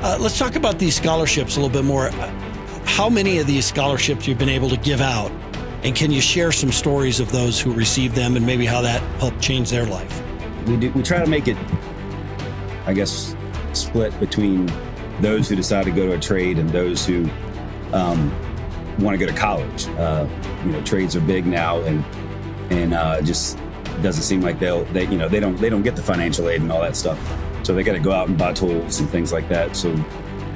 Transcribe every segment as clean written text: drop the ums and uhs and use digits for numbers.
Let's talk about these scholarships a little bit more. How many of these scholarships you've been able to give out? And can you share some stories of those who received them and maybe how that helped change their life? We try to make it, I guess, split between those who decide to go to a trade and those who want to go to college. Trades are big now, and just doesn't seem like they don't get the financial aid and all that stuff. So they got to go out and buy tools and things like that. So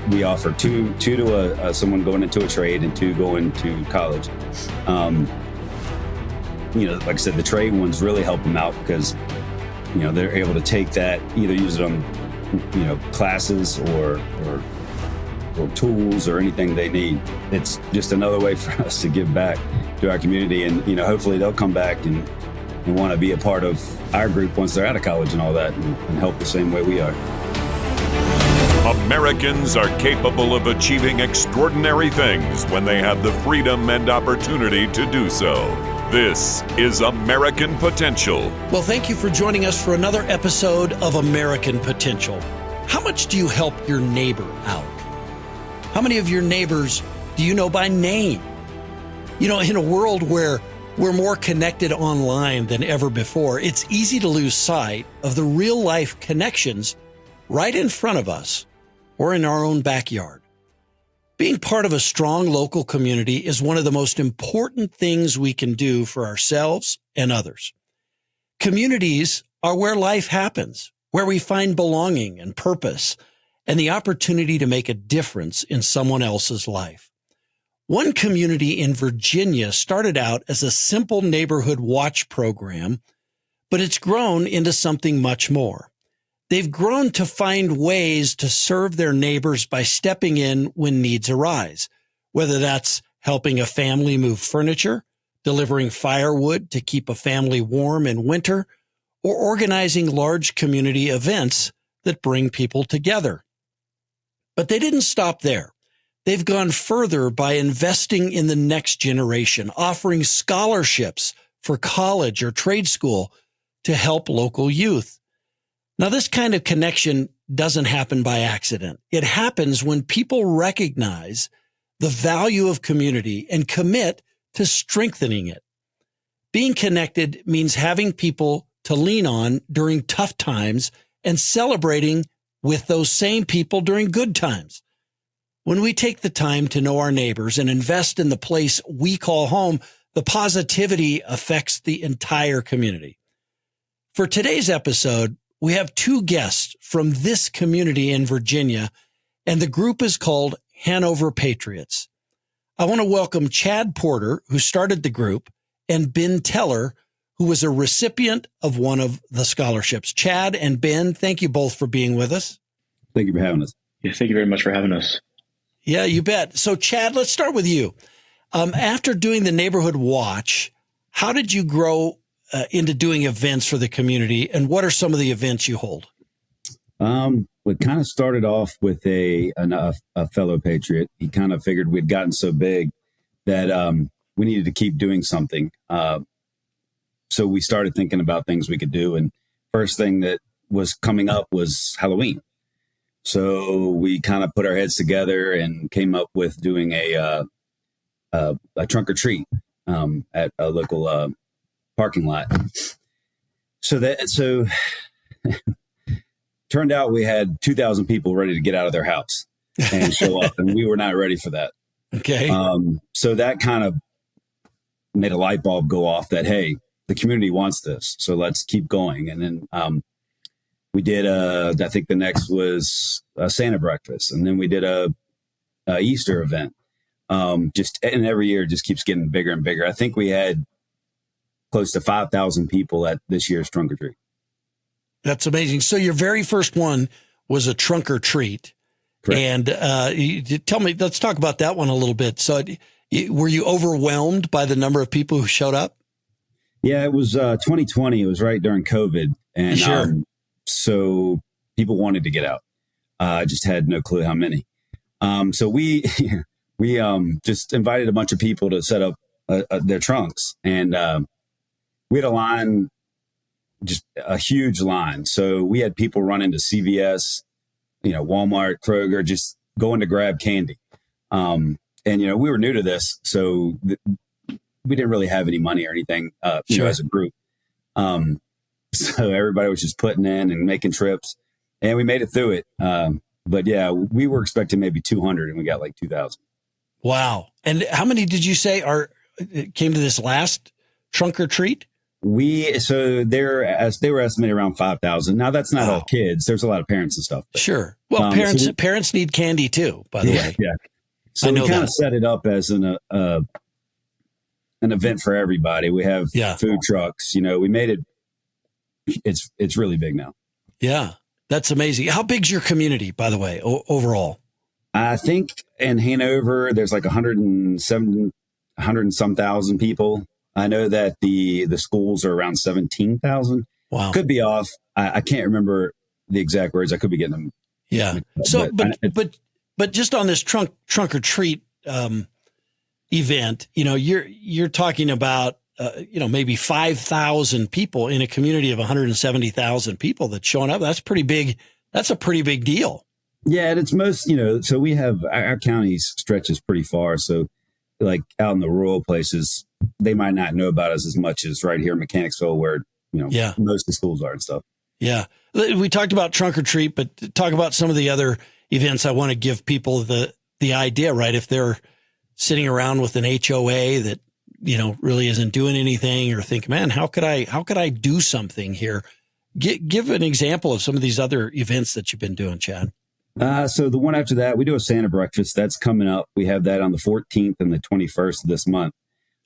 we offer two to someone going into a trade and two going to college. Like I said, the trade ones really help them out because, they're able to take that, either use it on, classes or tools or anything they need. It's just another way for us to give back to our community. And, hopefully they'll come back and want to be a part of our group once they're out of college and all that and help the same way we are. Americans are capable of achieving extraordinary things when they have the freedom and opportunity to do so. This is American Potential. Well, thank you for joining us for another episode of American Potential. How much do you help your neighbor out? How many of your neighbors do you know by name? In a world where we're more connected online than ever before, it's easy to lose sight of the real-life connections right in front of us or in our own backyard. Being part of a strong local community is one of the most important things we can do for ourselves and others. Communities are where life happens, where we find belonging and purpose and the opportunity to make a difference in someone else's life. One community in Virginia started out as a simple neighborhood watch program, but it's grown into something much more. They've grown to find ways to serve their neighbors by stepping in when needs arise, whether that's helping a family move furniture, delivering firewood to keep a family warm in winter, or organizing large community events that bring people together. But they didn't stop there. They've gone further by investing in the next generation, offering scholarships for college or trade school to help local youth. Now, this kind of connection doesn't happen by accident. It happens when people recognize the value of community and commit to strengthening it. Being connected means having people to lean on during tough times and celebrating with those same people during good times. When we take the time to know our neighbors and invest in the place we call home, the positivity affects the entire community. For today's episode, we have two guests from this community in Virginia, and the group is called Hanover Patriots. I want to welcome Chad Porter, who started the group, and Ben Teller, who was a recipient of one of the scholarships. Chad and Ben, thank you both for being with us. Thank you for having us. Yeah, thank you very much for having us. Yeah, you bet. So, Chad, let's start with you. After doing the neighborhood watch, how did you grow into doing events for the community, and what are some of the events you hold? We kind of started off with a fellow Patriot. He kind of figured we'd gotten so big that we needed to keep doing something. So we started thinking about things we could do, and first thing that was coming up was Halloween. So we kind of put our heads together and came up with doing a trunk or treat at a local parking lot. So turned out we had 2,000 people ready to get out of their house and show up, and we were not ready for that. Okay. So that kind of made a light bulb go off that, hey, the community wants this, so let's keep going. And then we did I think the next was a Santa breakfast, and then we did a Easter event. And every year it just keeps getting bigger and bigger. I think we had close to 5,000 people at this year's trunk or treat. That's amazing. So your very first one was a trunk or treat. Correct. And tell me, let's talk about that one a little bit. So were you overwhelmed by the number of people who showed up? Yeah, it was 2020. It was right during COVID. And sure. So people wanted to get out. I just had no clue how many. So we just invited a bunch of people to set up their trunks. And we had a line, just a huge line. So we had people run into CVS, Walmart, Kroger, just going to grab candy. And, we were new to this, so we didn't really have any money or anything, Sure. as a group. So everybody was just putting in and making trips, and we made it through it. But yeah, we were expecting maybe 200 and we got like 2,000. Wow. And how many did you say came to this last trunk or treat? So they were estimated around 5,000. Now that's not all kids. There's a lot of parents and stuff. But, sure. Well, parents need candy too, by the way. Yeah. So we kind of set it up as an event for everybody. We have food trucks, we made it. It's really big now. Yeah. That's amazing. How big's your community, by the way, overall? I think in Hanover, there's like 100 and some thousand people. I know that the schools are around 17,000. Wow. Could be off. I can't remember the exact words. I could be getting them. Yeah. So, but just on this trunk or treat event, you're talking about, maybe 5,000 people in a community of 170,000 people that's showing up. That's pretty big. That's a pretty big deal. Yeah. And it's most, so we have our county stretches pretty far. So like out in the rural places, they might not know about us as much as right here in Mechanicsville where, most of the schools are and stuff. Yeah. We talked about trunk or treat, but talk about some of the other events. I want to give people the idea, right? If they're sitting around with an HOA that, really isn't doing anything or think, man, how could I do something here? Give an example of some of these other events that you've been doing, Chad. So the one after that, we do a Santa breakfast. That's coming up. We have that on the 14th and the 21st of this month.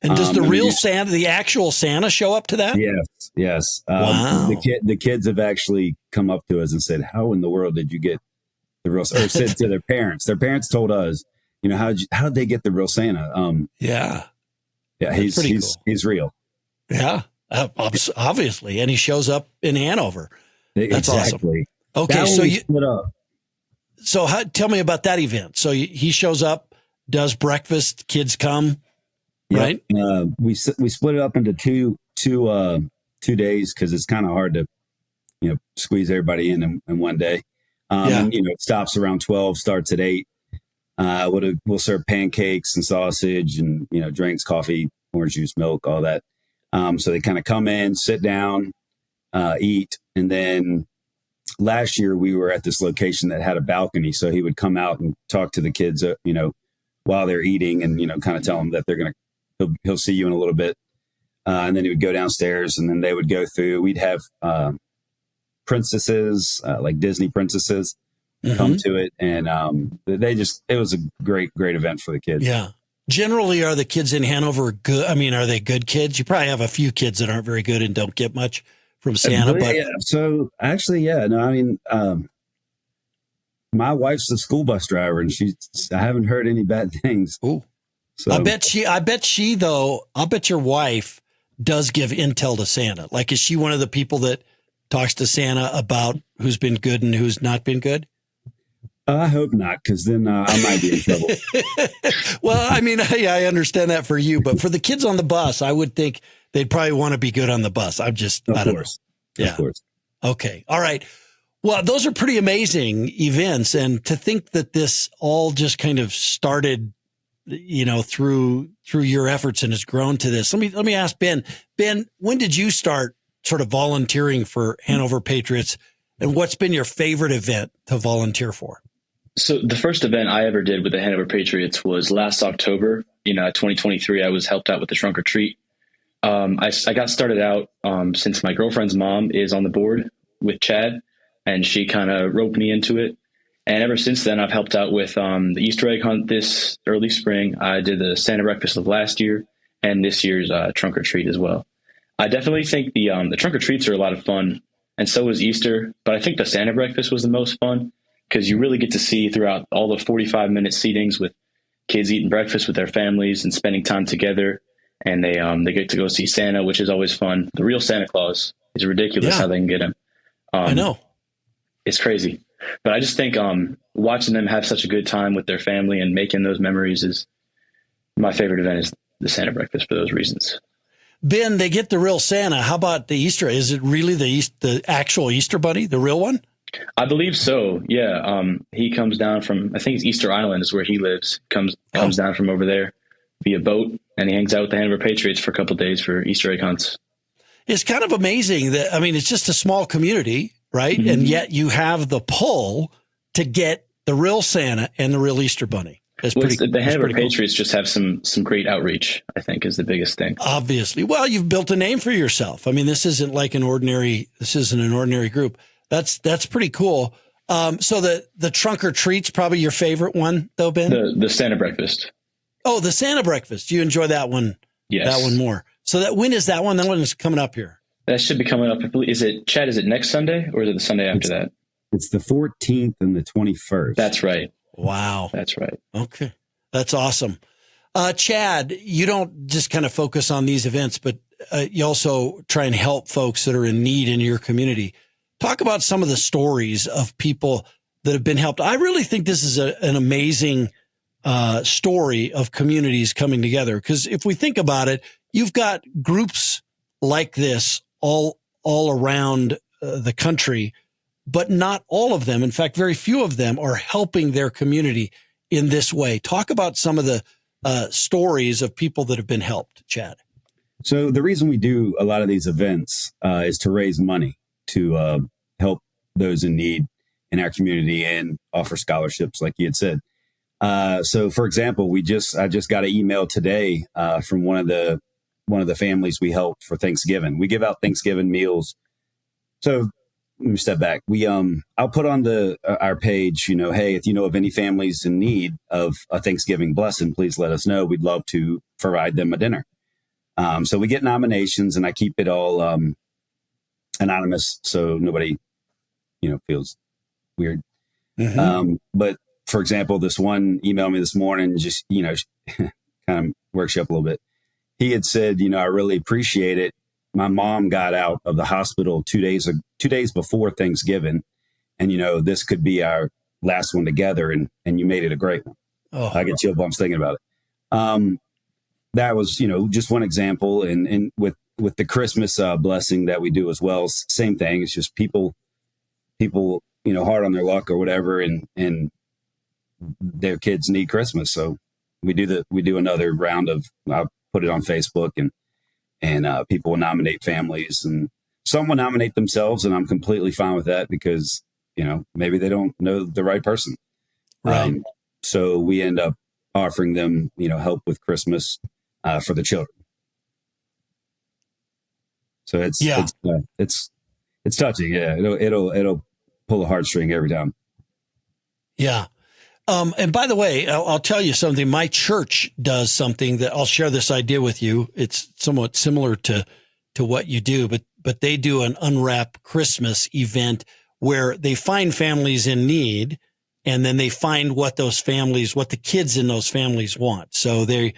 And does the real Santa, the actual Santa, show up to that? Yes. Wow. The kids have actually come up to us and said, how in the world did you get the real, or said to their parents. Their parents told us, how'd they get the real Santa? Yeah, he's real. Yeah, obviously, and he shows up in Hanover. That's exactly awesome. Okay, so you split up. So tell me about that event. So he shows up, does breakfast, kids come, right? We split it up into two days because it's kind of hard to squeeze everybody in one day. And, it stops around 12, starts at 8. We'll serve pancakes and sausage and, drinks, coffee, orange juice, milk, all that. So they kind of come in, sit down, eat. And then last year we were at this location that had a balcony. So he would come out and talk to the kids, while they're eating and, kind of tell them that he'll see you in a little bit. And then he would go downstairs and then they would go through, we'd have, princesses, like Disney princesses. Come to it. And it was a great event for the kids. Yeah. Generally, are the kids in Hanover good? I mean, are they good kids? You probably have a few kids that aren't very good and don't get much from Santa. But so actually, no, I mean, my wife's a school bus driver and I haven't heard any bad things. Ooh. So I bet your wife does give intel to Santa. Like, is she one of the people that talks to Santa about who's been good and who's not been good? I hope not, because then I might be in trouble. Well, I mean, I understand that for you, but for the kids on the bus, I would think they'd probably want to be good on the bus. I don't know. Yeah. Of course. Okay. All right. Well, those are pretty amazing events. And to think that this all just kind of started, through your efforts and has grown to this. Let me ask Ben. Ben, when did you start sort of volunteering for Hanover Patriots? And what's been your favorite event to volunteer for? So the first event I ever did with the Hanover Patriots was last October. 2023, I was helped out with the trunk or treat. I got started out since my girlfriend's mom is on the board with Chad, and she kind of roped me into it. And ever since then, I've helped out with the Easter egg hunt this early spring. I did the Santa breakfast of last year and this year's trunk or treat as well. I definitely think the trunk or treats are a lot of fun, and so was Easter. But I think the Santa breakfast was the most fun because you really get to see throughout all the 45-minute seatings with kids eating breakfast with their families and spending time together. And they get to go see Santa, which is always fun. The real Santa Claus is ridiculous how they can get him. I know. It's crazy. But I just think watching them have such a good time with their family and making those memories is my favorite event is the Santa breakfast for those reasons. Ben, they get the real Santa. How about the Easter? Is it really the actual Easter bunny, the real one? I believe so. Yeah. He comes down from, I think it's Easter Island is where he lives. Comes down from over there via boat, and he hangs out with the Hanover Patriots for a couple of days for Easter egg hunts. It's kind of amazing that, I mean, it's just a small community, right? Mm-hmm. And yet you have the pull to get the real Santa and the real Easter Bunny. The Hanover Patriots just have some great outreach, I think, is the biggest thing. Obviously. Well, you've built a name for yourself. I mean, this isn't an ordinary group. That's pretty cool. So the trunk or treat's probably your favorite one though, Ben? The Santa breakfast. Oh, the Santa breakfast. You enjoy that one? Yes. That one more. So when is that one? That one is coming up here. That should be coming up. Is it next Sunday or is it the Sunday after that? It's the 14th and the 21st. That's right. Wow. That's right. Okay. That's awesome. Chad, you don't just kind of focus on these events, but you also try and help folks that are in need in your community. Talk about some of the stories of people that have been helped. I really think this is an amazing story of communities coming together. Because if we think about it, you've got groups like this all around the country, but not all of them. In fact, very few of them are helping their community in this way. Talk about some of the stories of people that have been helped, Chad. So the reason we do a lot of these events is to raise money to help those in need in our community and offer scholarships, like you had said. So, for example, I just got an email today from one of the families we helped for Thanksgiving. We give out Thanksgiving meals. So let me step back. I'll put on our page, hey, if you know of any families in need of a Thanksgiving blessing, please let us know. We'd love to provide them a dinner. So we get nominations, and I keep it all anonymous, so nobody, feels weird. Mm-hmm. But for example, this one emailed me this morning, just, kind of works you up a little bit. He had said, I really appreciate it. My mom got out of the hospital 2 days before Thanksgiving. And, this could be our last one together. And you made it a great one. Oh. I get chill bumps thinking about it. That was, just one example. And with the Christmas blessing that we do as well, same thing. It's just people, hard on their luck or whatever. And their kids need Christmas. So we do another round of, I'll put it on Facebook and people will nominate families, and some will nominate themselves, and I'm completely fine with that because, maybe they don't know the right person. Right. So we end up offering them, help with Christmas for the children. So it's touching. Yeah. It'll pull a heartstring every time. Yeah. And by the way, I'll tell you something. My church does something that I'll share this idea with you. It's somewhat similar to what you do, but they do an Unwrap Christmas event where they find families in need, and then they find what the kids in those families want. So they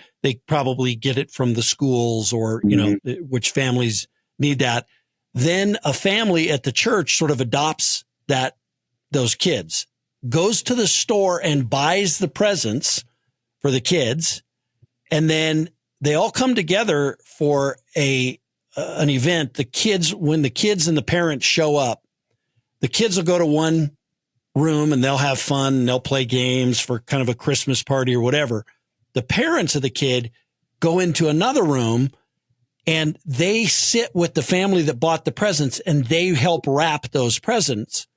probably get it from the schools or, which families need that. Then a family at the church sort of adopts those kids, goes to the store and buys the presents for the kids. And then they all come together for an event. When the kids and the parents show up, the kids will go to one room and they'll have fun and they'll play games for kind of a Christmas party or whatever. The parents of the kid go into another room and they sit with the family that bought the presents and they help wrap those presents.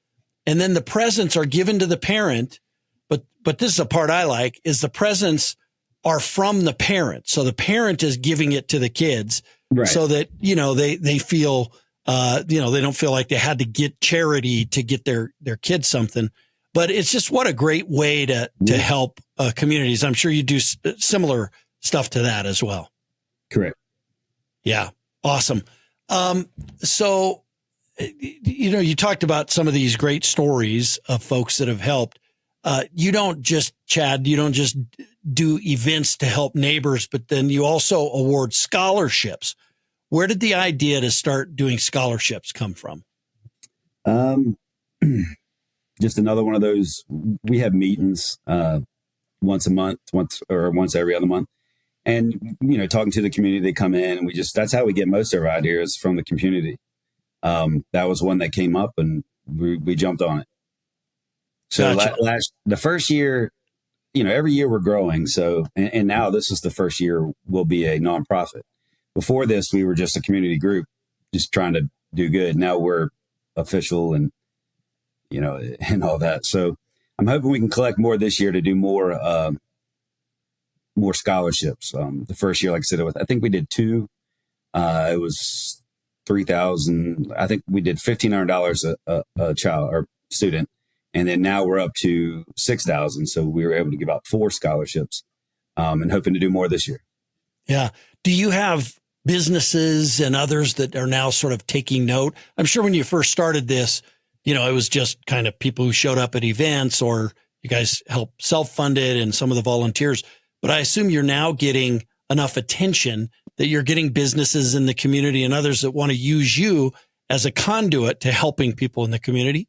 And then the presents are given to the parent. But this is the part I like, is the presents are from the parent. So the parent is giving it to the kids, right, so that, they feel, they don't feel like they had to get charity to get their kids something. But it's just what a great way to help communities. I'm sure you do similar stuff to that as well. Correct. Yeah. Awesome. So, you talked about some of these great stories of folks that have helped. You don't just do events to help neighbors, but then you also award scholarships. Where did the idea to start doing scholarships come from? Just another one of those. We have meetings once a month, once every other month. And, talking to the community, they come in and that's how we get most of our ideas from the community. That was one that came up, and we jumped on it. So Gotcha. the first year, every year we're growing. So, and now this is the first year we'll be a nonprofit. Before this, we were just a community group, just trying to do good. Now we're official and, and all that. So I'm hoping we can collect more this year to do more scholarships. The first year, like I said, I think we did 2. It was 3,000. I think we did $1,500 a child or student. And then now we're up to 6,000. So we were able to give out 4 scholarships, and hoping to do more this year. Yeah. Do you have businesses and others that are now sort of taking note? I'm sure when you first started this, it was just kind of people who showed up at events, or you guys help self-fund it and some of the volunteers. But I assume you're now getting enough attention that you're getting businesses in the community and others that want to use you as a conduit to helping people in the community.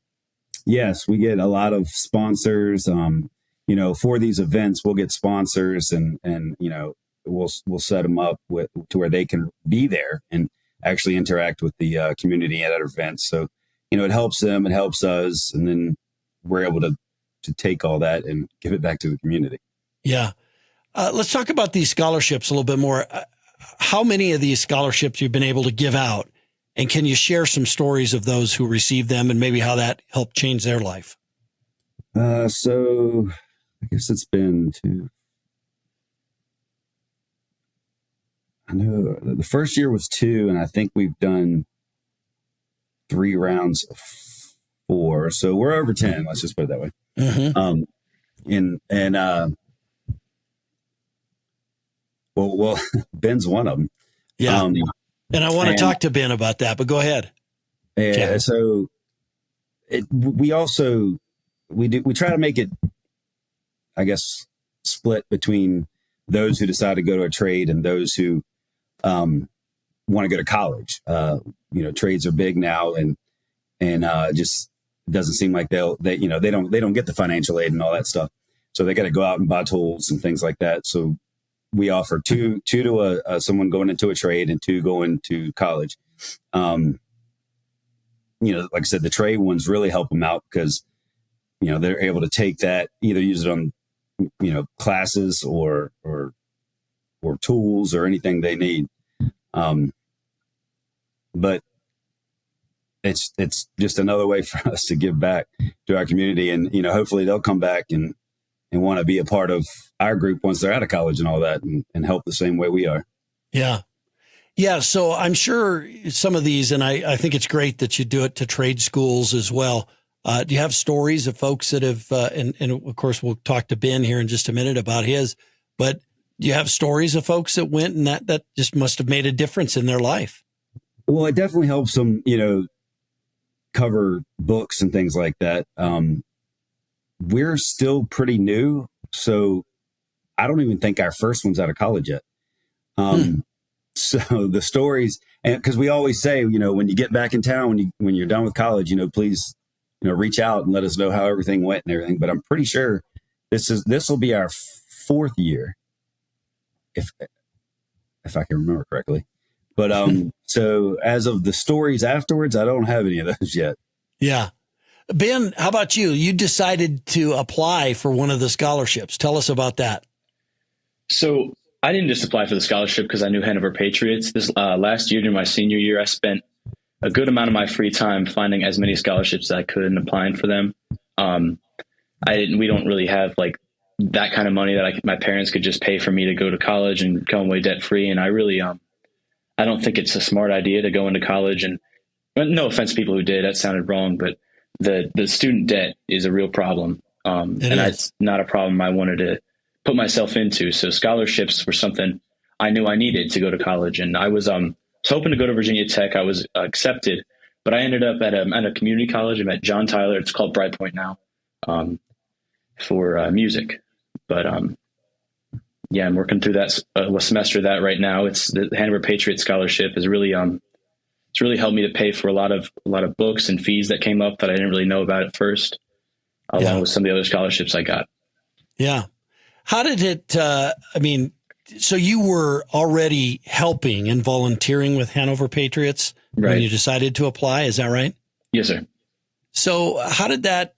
Yes, we get a lot of sponsors. For these events, we'll get sponsors, and we'll set them up to where they can be there and actually interact with the community at our events. So, it helps them, it helps us, and then we're able to take all that and give it back to the community. Yeah. Let's talk about these scholarships a little bit more. How many of these scholarships you've been able to give out? And can you share some stories of those who received them and maybe how that helped change their life? So I guess it's been 2. I know the first year was 2, and I think we've done 3 rounds of 4. So we're over 10. Let's just put it that way. Mm-hmm. Well, Ben's one of them. Yeah. And I want to talk to Ben about that, but go ahead. Yeah. So we try to make it, I guess, split between those who decide to go to a trade and those who want to go to college. Trades are big now, and just doesn't seem like they don't get the financial aid and all that stuff. So they got to go out and buy tools and things like that. So we offer two to someone going into a trade and 2 going to college. Like I said, the trade ones really help them out because, they're able to take that, either use it on, classes or tools or anything they need. But it's just another way for us to give back to our community. And, hopefully they'll come back and want to be a part of our group once they're out of college and all that, and help the same way we are. Yeah. Yeah. So I'm sure some of these, and I think it's great that you do it to trade schools as well. Do you have stories of folks that have, and of course we'll talk to Ben here in just a minute about his, but do you have stories of folks that went and that just must have made a difference in their life? Well, it definitely helps them, cover books and things like that. We're still pretty new, so I don't even think our first one's out of college yet. So the stories, and because we always say, when you get back in town, when you're done with college, please, reach out and let us know how everything went and everything. But I'm pretty sure this will be our 4th year, if I can remember correctly. But so as of the stories afterwards, I don't have any of those yet. Yeah. Ben, how about you? You decided to apply for one of the scholarships. Tell us about that. So I didn't just apply for the scholarship because I knew Hanover Patriots. This last year, during my senior year, I spent a good amount of my free time finding as many scholarships as I could and applying for them. We don't really have like that kind of money that my parents could just pay for me to go to college and come away debt free. And I really, I don't think it's a smart idea to go into college. And no offense to people who did, that sounded wrong, but the student debt is a real problem. That's not a problem I wanted to put myself into. So scholarships were something I knew I needed to go to college. And I was hoping to go to Virginia Tech. I was accepted, but I ended up at a community college. I met John Tyler. It's called Brightpoint now, for music. But yeah, I'm working through that a semester of that right now. It's the Hanover Patriots scholarship is really it's really helped me to pay for a lot of books and fees that came up that I didn't really know about at first, along with some of the other scholarships I got. Yeah. How did it, so you were already helping and volunteering with Hanover Patriots when you decided to apply. Is that right? Yes, sir. So how did that,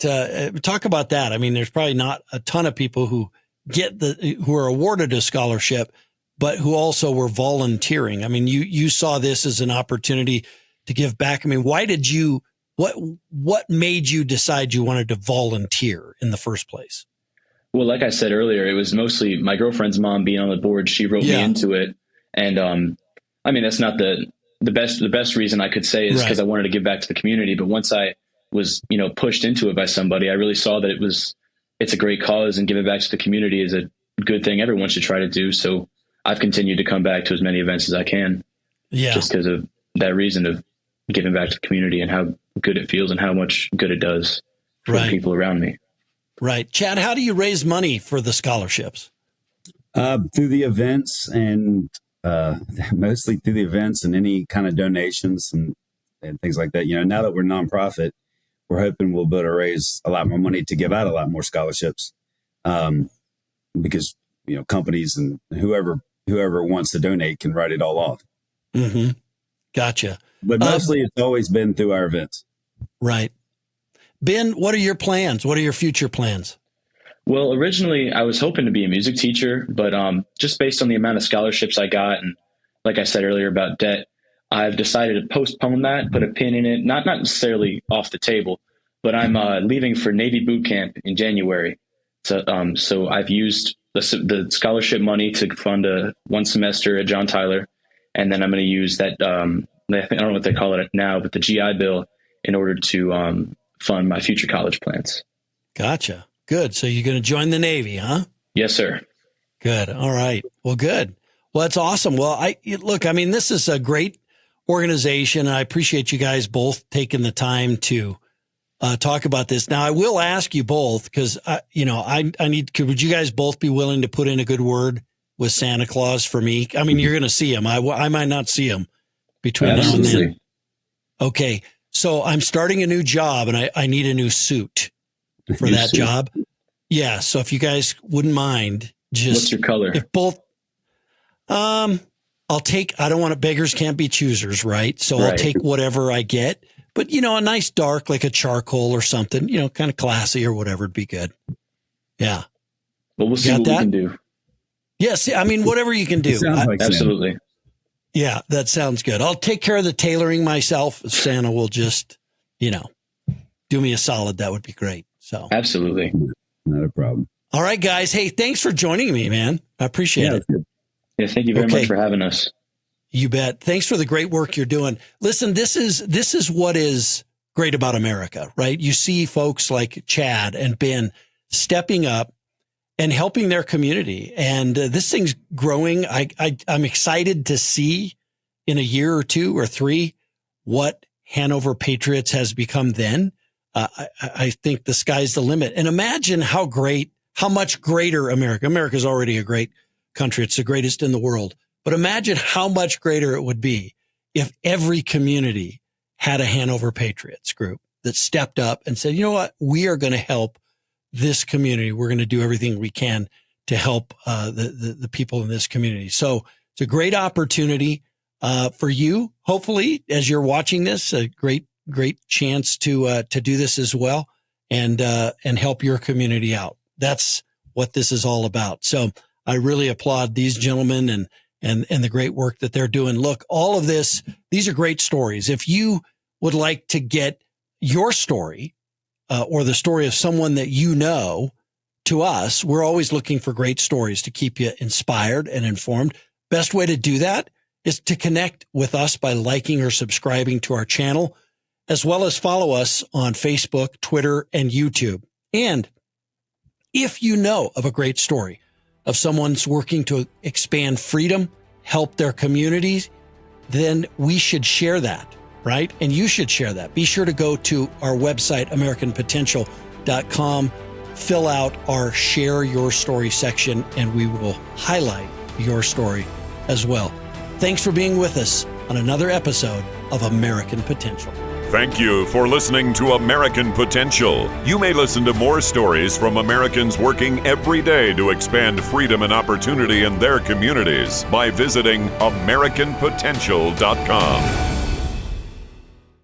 talk about that? I mean, there's probably not a ton of people who who are awarded a scholarship, but who also were volunteering. I mean, you saw this as an opportunity to give back. I mean, what made you decide you wanted to volunteer in the first place? Well, like I said earlier, it was mostly my girlfriend's mom being on the board. She wrote me into it. And, I mean, that's not the best reason I could say is because I wanted to give back to the community. But once I was, pushed into it by somebody, I really saw that it's a great cause, and giving back to the community is a good thing everyone should try to do. So I've continued to come back to as many events as I can. Yeah. Just because of that reason of giving back to the community and how good it feels and how much good it does for the people around me. Right. Chad, how do you raise money for the scholarships? Through the events and mostly through the events and any kind of donations and things like that. Now that we're nonprofit, we're hoping we'll be able to raise a lot more money to give out a lot more scholarships, because, companies and whoever wants to donate can write it all off. Mm-hmm. Gotcha. But mostly it's always been through our events. Right. Ben, what are your plans? What are your future plans? Well, originally I was hoping to be a music teacher, but just based on the amount of scholarships I got, and like I said earlier about debt, I've decided to postpone that, put a pin in it, not necessarily off the table, but I'm leaving for Navy boot camp in January. So I've used the scholarship money to fund one semester at John Tyler, and then I'm going to use that, I don't know what they call it now, but the GI Bill in order to fund my future college plans. Gotcha. Good. So you're going to join the Navy, huh? Yes, sir. Good. All right. Well, good. Well, that's awesome. Well, this is a great organization. I appreciate you guys both taking the time to talk about this. Now, I will ask you both because, would you guys both be willing to put in a good word with Santa Claus for me? I mean, you're going to see him. I might not see him between now and then. Okay. So I'm starting a new job and I need a new suit for that job. Yeah. So if you guys wouldn't mind, what's your color? If both, I don't want beggars can't be choosers, right? So I'll take whatever I get, but a nice dark, like a charcoal or something, kind of classy or whatever would be good. Yeah. Well, we'll see what we can do. Yes. I mean, whatever you can do. Absolutely. Yeah, that sounds good. I'll take care of the tailoring myself. Santa will just, do me a solid. That would be great. So absolutely. Not a problem. All right, guys. Hey, thanks for joining me, man. I appreciate it. Yeah, thank you very much for having us. You bet. Thanks for the great work you're doing. Listen, this is what is great about America, right? You see folks like Chad and Ben stepping up and helping their community. And this thing's growing. I'm excited to see in a year or 2 or 3 what Hanover Patriots has become then. I think the sky's the limit. And imagine how much greater America is already a great country. It's the greatest in the world. But imagine how much greater it would be if every community had a Hanover Patriots group that stepped up and said, you know what, we are going to help this community. We're going to do everything we can to help the people in this community. So it's a great opportunity for you. Hopefully, as you're watching this, a great chance to do this as well and help your community out. That's what this is all about. So I really applaud these gentlemen and the great work that they're doing. Look, all of this, these are great stories. If you would like to get your story or the story of someone that you know to us, we're always looking for great stories to keep you inspired and informed. Best way to do that is to connect with us by liking or subscribing to our channel, as well as follow us on Facebook, Twitter, and YouTube. And if you know of a great story of someone's working to expand freedom, help their communities, then we should share that, right? And you should share that. Be sure to go to our website, AmericanPotential.com, fill out our Share Your Story section, and we will highlight your story as well. Thanks for being with us on another episode of American Potential. Thank you for listening to American Potential. You may listen to more stories from Americans working every day to expand freedom and opportunity in their communities by visiting AmericanPotential.com.